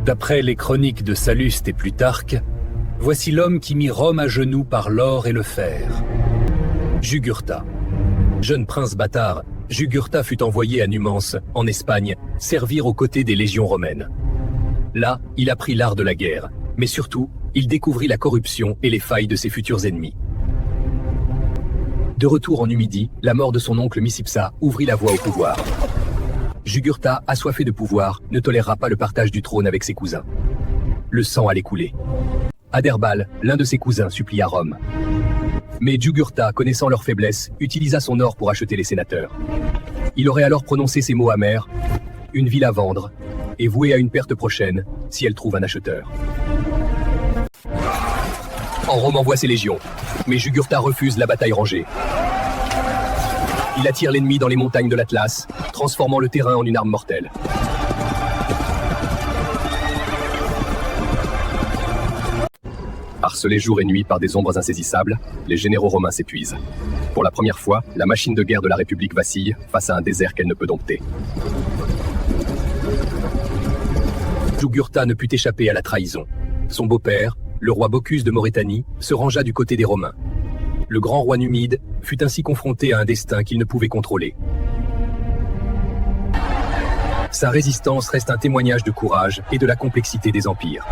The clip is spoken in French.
D'après les chroniques de Salluste et Plutarque, voici l'homme qui mit Rome à genoux par l'or et le fer. Jugurtha. Jeune prince bâtard, Jugurtha fut envoyé à Numance, en Espagne, servir aux côtés des légions romaines. Là, il apprit l'art de la guerre, mais surtout, il découvrit la corruption et les failles de ses futurs ennemis. De retour en Numidie, la mort de son oncle Micipsa ouvrit la voie au pouvoir. Jugurtha, assoiffé de pouvoir, ne tolérera pas le partage du trône avec ses cousins. Le sang allait couler. Adherbal, l'un de ses cousins, supplia Rome. Mais Jugurtha, connaissant leur faiblesse, utilisa son or pour acheter les sénateurs. Il aurait alors prononcé ces mots amers: « Une ville à vendre, et vouée à une perte prochaine, si elle trouve un acheteur. » En Rome envoie ses légions, mais Jugurtha refuse la bataille rangée. Il attire l'ennemi dans les montagnes de l'Atlas, transformant le terrain en une arme mortelle. Harcelés jour et nuit par des ombres insaisissables, les généraux romains s'épuisent. Pour la première fois, la machine de guerre de la République vacille face à un désert qu'elle ne peut dompter. Jugurtha ne put échapper à la trahison. Son beau-père, le roi Bocchus de Maurétanie, se rangea du côté des Romains. Le grand roi numide fut ainsi confronté à un destin qu'il ne pouvait contrôler. Sa résistance reste un témoignage de courage et de la complexité des empires.